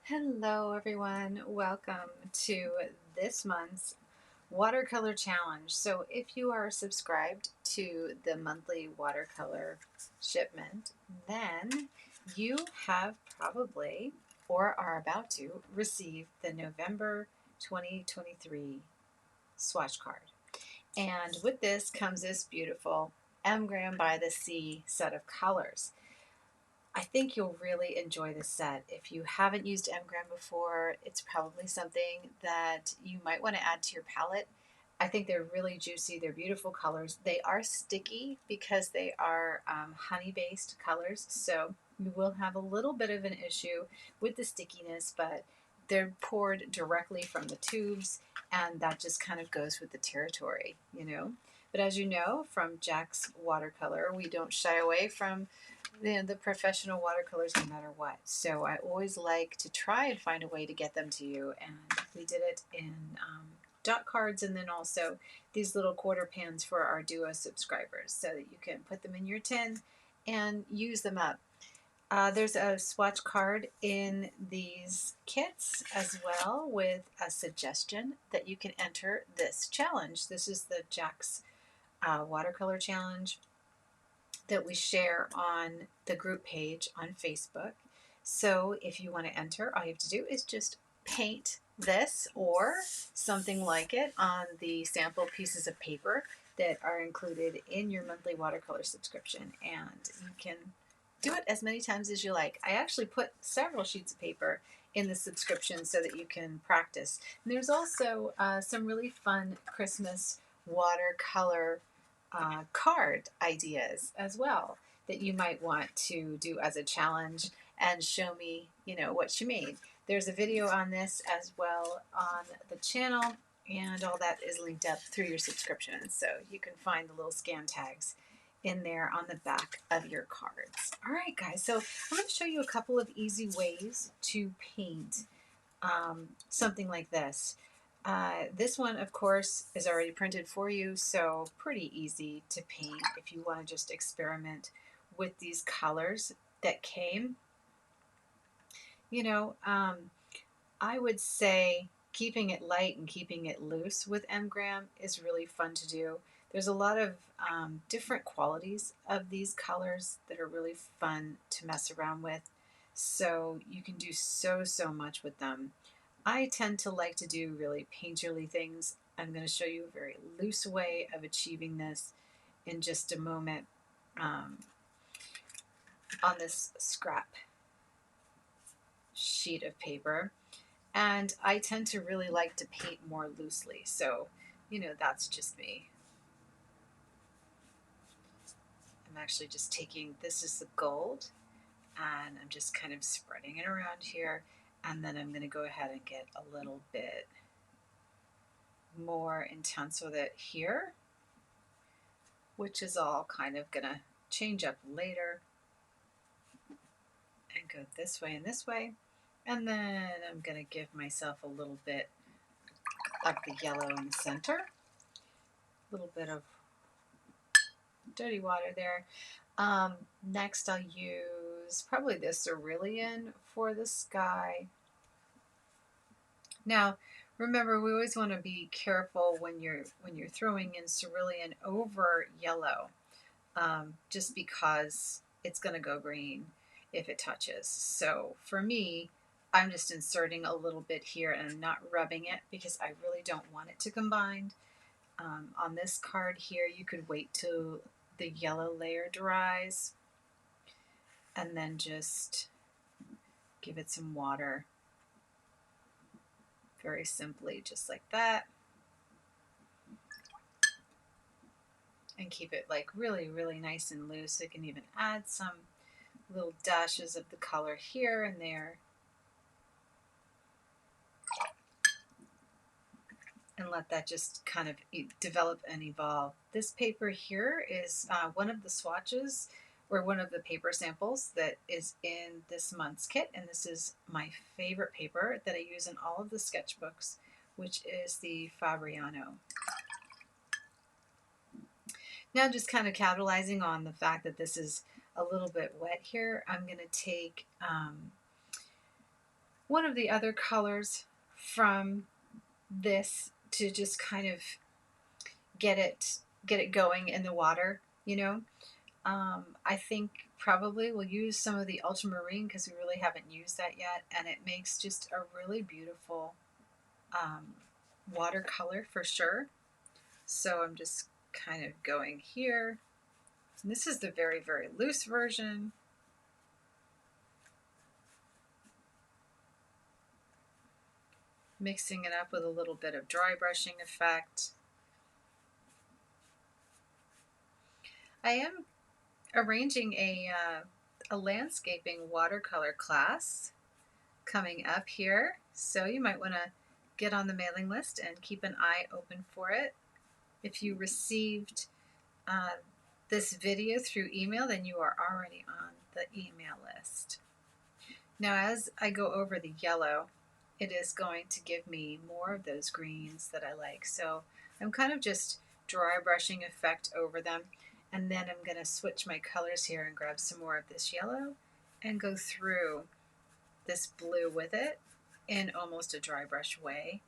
Hello everyone, welcome to this month's watercolor challenge. So if you are subscribed to the monthly watercolor shipment, then you have probably or are about to receive the November 2023 swatch card. And with this comes this beautiful Mgraham by the Sea set of colors. I think you'll really enjoy this set. If you haven't used Mgraham before, it's probably something that you might want to add to your palette. I think they're really juicy. They're beautiful colors. They are sticky because they are honey-based colors, so you will have a little bit of an issue with the stickiness, but they're poured directly from the tubes, and that just kind of goes with the territory. But as you know from Jack's Watercolor, we don't shy away from the professional watercolors no matter what. So I always like to try and find a way to get them to you. And we did it in dot cards and then also these little quarter pans for our Duo subscribers so that you can put them in your tin and use them up. There's a swatch card in these kits as well with a suggestion that you can enter this challenge. This is the Jack's Watercolor Challenge that we share on the group page on Facebook. So if you want to enter, all you have to do is just paint this or something like it on the sample pieces of paper that are included in your monthly watercolor subscription, and you can do it as many times as you like. I actually put several sheets of paper in the subscription so that you can practice. And there's also some really fun Christmas watercolor card ideas as well that you might want to do as a challenge and show me, what you made. There's a video on this as well on the channel, and all that is linked up through your subscription. So you can find the little scan tags in there on the back of your cards. All right, guys, so I'm going to show you a couple of easy ways to paint something like this. This one, of course, is already printed for you, so pretty easy to paint if you want to just experiment with these colors that came. I would say keeping it light and keeping it loose with Mgraham is really fun to do. There's a lot of different qualities of these colors that are really fun to mess around with, so you can do so much with them. I tend to like to do really painterly things. I'm going to show you a very loose way of achieving this in just a moment on this scrap sheet of paper. And I tend to really like to paint more loosely, so that's just me. I'm actually just taking, this is the gold, and I'm just kind of spreading it around here, and then I'm going to go ahead and get a little bit more intense with it here, which is all kind of going to change up later and go this way and this way. And then I'm going to give myself a little bit of the yellow in the center, a little bit of dirty water there. Next I'll use probably this cerulean for the sky. Now remember, we always want to be careful when you're throwing in cerulean over yellow, just because it's going to go green if it touches. So for me, I'm just inserting a little bit here and not rubbing it because I really don't want it to combine. On this card here, you could wait till the yellow layer dries and then just give it some water very simply, just like that, and keep it like really nice and loose. I can even add some little dashes of the color here and there and let that just kind of develop and evolve. This paper here is one of the swatches or one of the paper samples that is in this month's kit, and this is my favorite paper that I use in all of the sketchbooks, which is the Fabriano. Now, just kind of capitalizing on the fact that this is a little bit wet here, I'm going to take one of the other colors from this to just kind of get it going in the water, you know. I think probably we'll use some of the ultramarine because we really haven't used that yet, and it makes just a really beautiful watercolor for sure. So I'm just kind of going here. And this is the very, very loose version. Mixing it up with a little bit of dry brushing effect. I am arranging a landscaping watercolor class coming up here, so you might want to get on the mailing list and keep an eye open for it. If you received this video through email, then you are already on the email list. Now, as I go over the yellow, it is going to give me more of those greens that I like. So I'm kind of just dry brushing effect over them. And then I'm going to switch my colors here and grab some more of this yellow and go through this blue with it in almost a dry brush way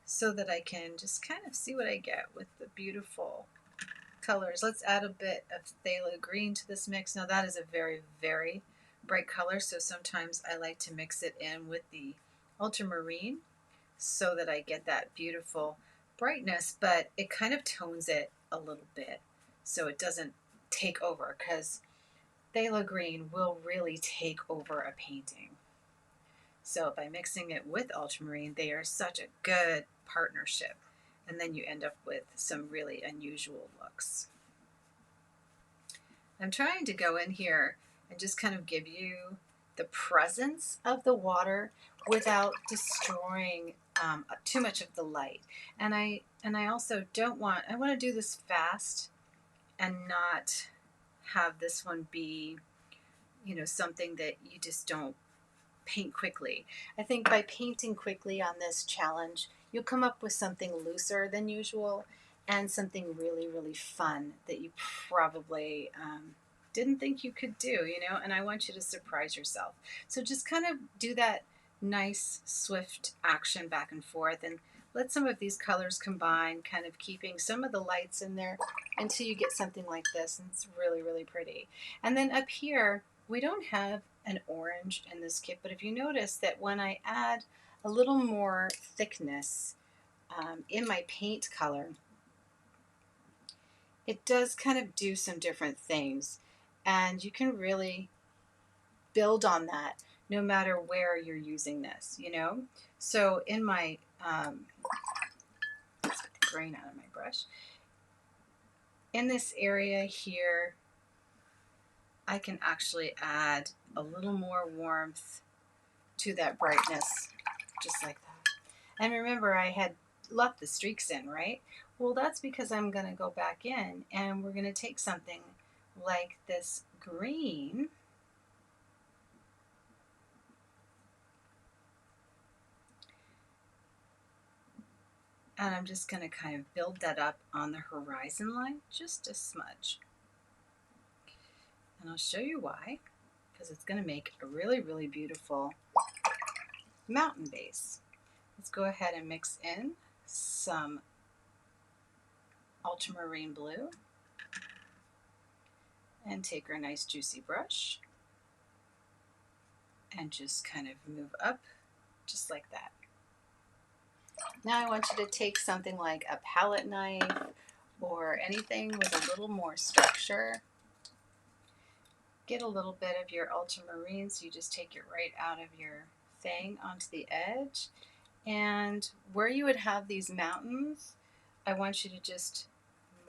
so that I can just kind of see what I get with the beautiful colors. Let's add a bit of phthalo green to this mix. Now that is a very, very bright color, so sometimes I like to mix it in with the ultramarine so that I get that beautiful brightness, but it kind of tones it a little bit so it doesn't take over, because phthalo green will really take over a painting. So by mixing it with ultramarine, they are such a good partnership, and then you end up with some really unusual looks. I'm trying to go in here and just kind of give you the presence of the water without destroying too much of the light. And I also don't want, I want to do this fast and not have this one be, you know, something that you just don't paint quickly. I think by painting quickly on this challenge, you'll come up with something looser than usual and something really, really fun that you probably didn't think you could do, you know, and I want you to surprise yourself. So just kind of do that nice, swift action back and forth and let some of these colors combine, kind of keeping some of the lights in there until you get something like this, and it's really, really pretty. And then up here, we don't have an orange in this kit, but if you notice that when I add a little more thickness in my paint color, it does kind of do some different things, and you can really build on that no matter where you're using this, you know. So in my let's get the grain out of my brush. In this area here, I can actually add a little more warmth to that brightness, just like that. And remember, I had left the streaks in, right? Well, that's because I'm going to go back in and we're going to take something like this green and I'm just going to kind of build that up on the horizon line just a smudge. And I'll show you why, because it's going to make a really, really beautiful mountain base. Let's go ahead and mix in some ultramarine blue and take our nice juicy brush and just kind of move up just like that. Now I want you to take something like a palette knife or anything with a little more structure. Get a little bit of your ultramarine, so you just take it right out of your thing onto the edge. And where you would have these mountains, I want you to just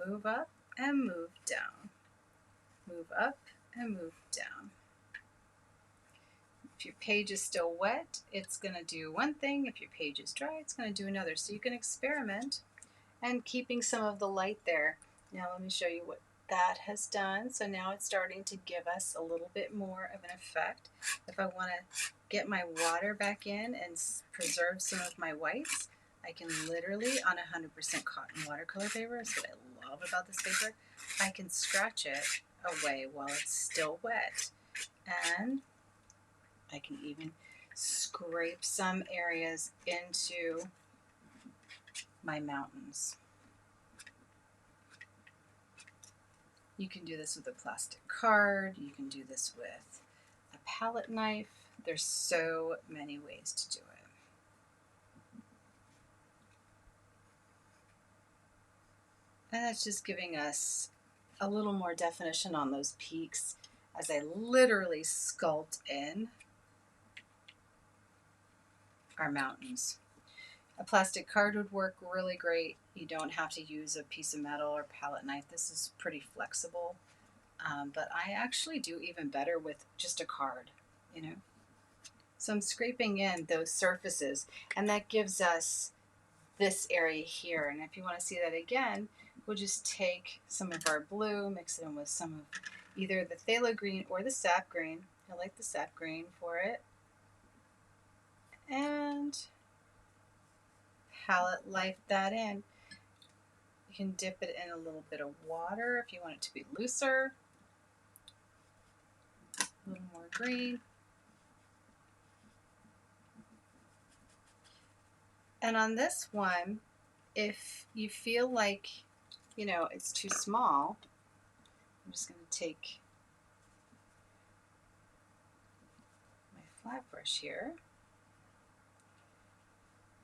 move up and move down. Move up and move down. If your page is still wet, it's going to do one thing. If your page is dry, it's going to do another. So you can experiment and keeping some of the light there. Now let me show you what that has done. So now it's starting to give us a little bit more of an effect. If I want to get my water back in and preserve some of my whites, I can literally, on 100% cotton watercolor paper, that's what I love about this paper, I can scratch it away while it's still wet. And I can even scrape some areas into my mountains. You can do this with a plastic card. You can do this with a palette knife. There's so many ways to do it. And that's just giving us a little more definition on those peaks as I literally sculpt in our mountains. A plastic card would work really great. You don't have to use a piece of metal or palette knife. This is pretty flexible. But I actually do even better with just a card, you know. So I'm scraping in those surfaces, and that gives us this area here. And if you want to see that again, we'll just take some of our blue, mix it in with some of either the phthalo green or the sap green. I like the sap green for it. And palette light that in. You can dip it in a little bit of water if you want it to be looser. A little more green. And on this one, if you feel like, you know, it's too small, I'm just going to take my flat brush here,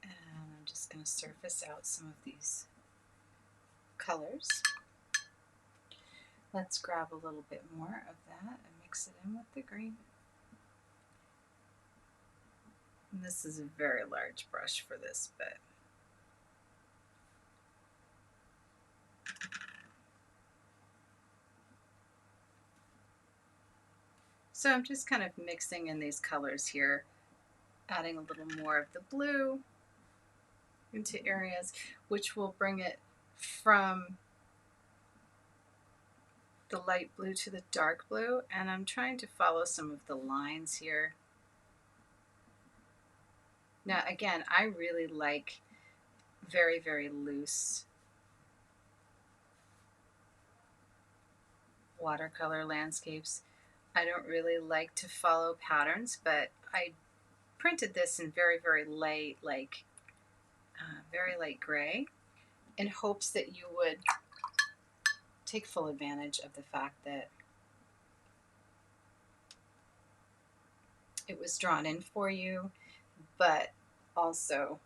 and I'm just going to surface out some of these colors. Let's grab a little bit more of that and mix it in with the green. And this is a very large brush for this bit. So I'm just kind of mixing in these colors here, adding a little more of the blue into areas, which will bring it from the light blue to the dark blue. And I'm trying to follow some of the lines here. Now, again, I really like very, very loose watercolor landscapes. I don't really like to follow patterns, but I printed this in very, very light, like very light gray, in hopes that you would take full advantage of the fact that it was drawn in for you, but also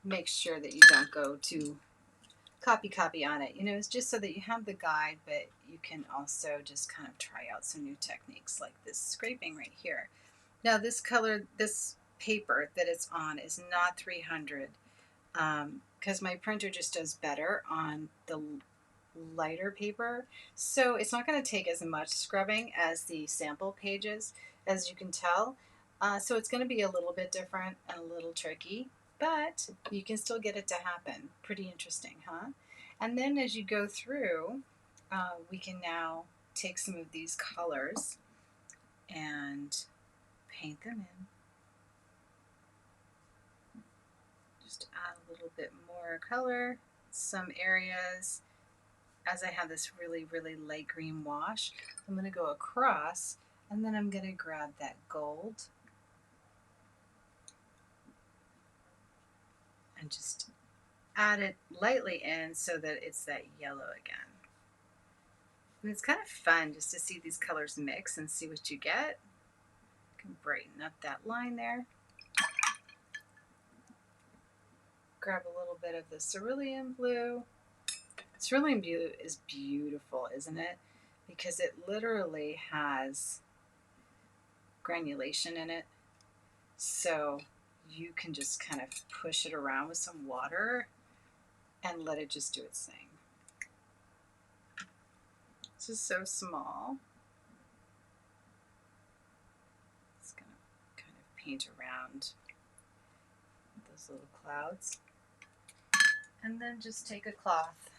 make sure that you don't go to copy on it. You know, it's just so that you have the guide, but you can also just kind of try out some new techniques like this scraping right here. Now this color, this paper that it's on is not 300 because my printer just does better on the lighter paper. So it's not going to take as much scrubbing as the sample pages, as you can tell. So it's going to be a little bit different and a little tricky, but you can still get it to happen. Pretty interesting, huh? And then as you go through, we can now take some of these colors and paint them in. Just add a little bit more color. Some areas, as I have this really, really light green wash, I'm going to go across, and then I'm going to grab that gold and just add it lightly in so that it's that yellow again. And it's kind of fun just to see these colors mix and see what you get. You can brighten up that line there. Grab a little bit of the cerulean blue. Cerulean blue is beautiful, isn't it? Because it literally has granulation in it. So you can just kind of push it around with some water and let it just do its thing. This is so small. It's going to kind of paint around those little clouds. And then just take a cloth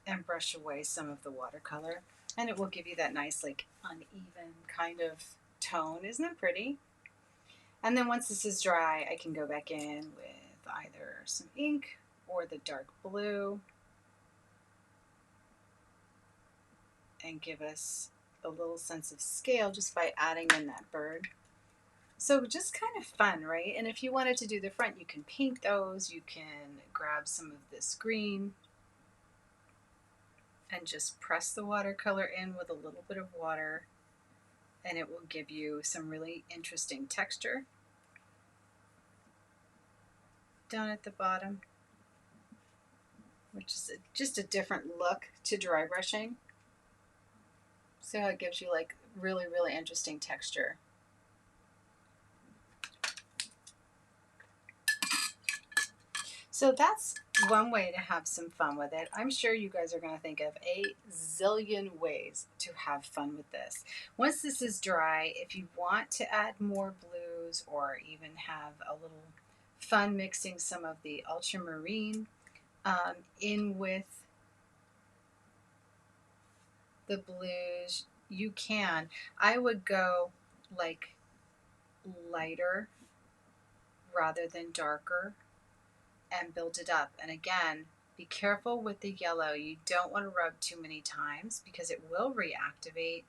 and brush away some of the watercolor. And it will give you that nice, like, uneven kind of tone. Isn't it pretty? And then once this is dry, I can go back in with either some ink or the dark blue and give us a little sense of scale just by adding in that bird. So just kind of fun, right? And if you wanted to do the front, you can paint those. You can grab some of this green and just press the watercolor in with a little bit of water, and it will give you some really interesting texture down at the bottom, which is just a different look to dry brushing. So it gives you like really, really interesting texture. So that's one way to have some fun with it. I'm sure you guys are going to think of a zillion ways to have fun with this. Once this is dry, if you want to add more blues or even have a little fun mixing some of the ultramarine in with the blues, you can. I would go like lighter rather than darker and build it up. And again, be careful with the yellow. You don't want to rub too many times because it will reactivate.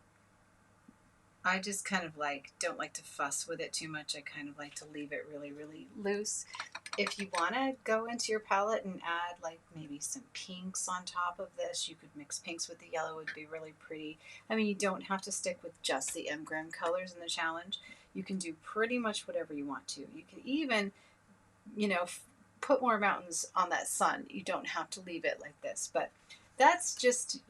I just kind of don't like to fuss with it too much. I kind of like to leave it really, really loose. If you want to go into your palette and add like maybe some pinks on top of this, you could mix pinks with the yellow. It would be really pretty. I mean, you don't have to stick with just the Mgraham colors in the challenge. You can do pretty much whatever you want to. You can even, put more mountains on that sun. You don't have to leave it like this, but that's just,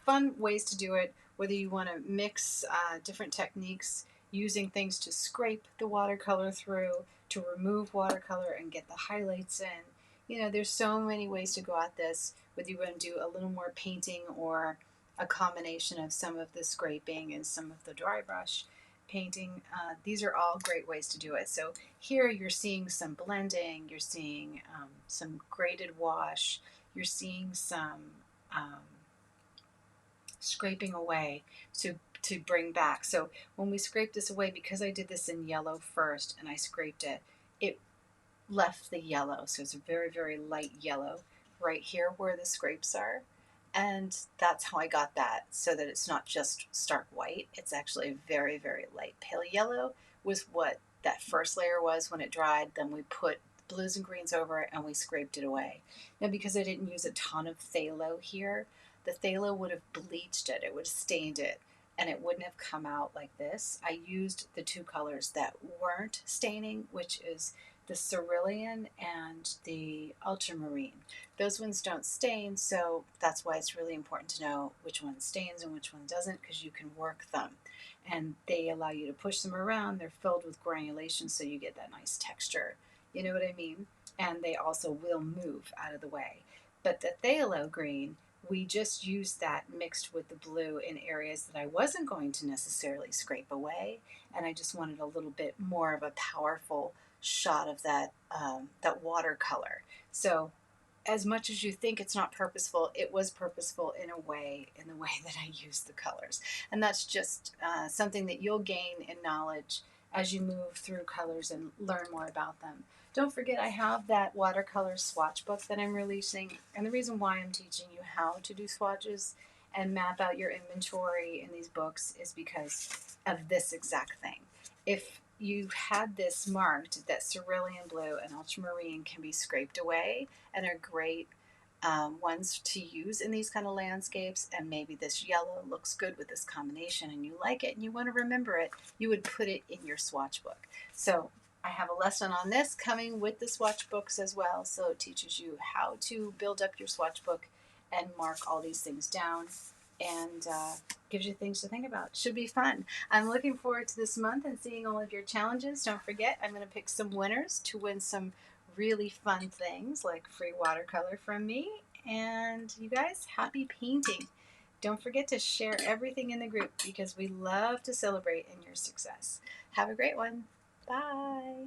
fun ways to do it, whether you want to mix different techniques using things to scrape the watercolor through, to remove watercolor and get the highlights in. There's so many ways to go at this, whether you want to do a little more painting or a combination of some of the scraping and some of the dry brush painting. These are all great ways to do it. So here you're seeing some blending, you're seeing some graded wash, you're seeing some scraping away to bring back. So when we scrape this away, because I did this in yellow first and I scraped it, it left the yellow. So it's a very, very light yellow right here where the scrapes are. And that's how I got that, so that it's not just stark white. It's actually a very, very light pale yellow was what that first layer was when it dried. Then we put blues and greens over it and we scraped it away. Now, because I didn't use a ton of phthalo here, the phthalo would have bleached it, it would have stained it, and it wouldn't have come out like this. I used the two colors that weren't staining, which is the cerulean and the ultramarine. Those ones don't stain, so that's why it's really important to know which one stains and which one doesn't, because you can work them. And they allow you to push them around. They're filled with granulation, so you get that nice texture. You know what I mean? And they also will move out of the way. But the phthalo green, we just used that mixed with the blue in areas that I wasn't going to necessarily scrape away, and I just wanted a little bit more of a powerful shot of that watercolor. So as much as you think it's not purposeful, it was purposeful in the way that I used the colors. And that's just something that you'll gain in knowledge as you move through colors and learn more about them. Don't forget, I have that watercolor swatch book that I'm releasing, and the reason why I'm teaching you how to do swatches and map out your inventory in these books is because of this exact thing. If you had this marked, that cerulean blue and ultramarine can be scraped away and are great ones to use in these kind of landscapes, and maybe this yellow looks good with this combination and you like it and you want to remember it, you would put it in your swatch book. So I have a lesson on this coming with the swatch books as well, so it teaches you how to build up your swatch book and mark all these things down, and gives you things to think about. Should be fun. I'm looking forward to this month and seeing all of your challenges. Don't forget, I'm going to pick some winners to win some really fun things like free watercolor from me. And you guys, happy painting. Don't forget to share everything in the group because we love to celebrate in your success. Have a great one. Bye.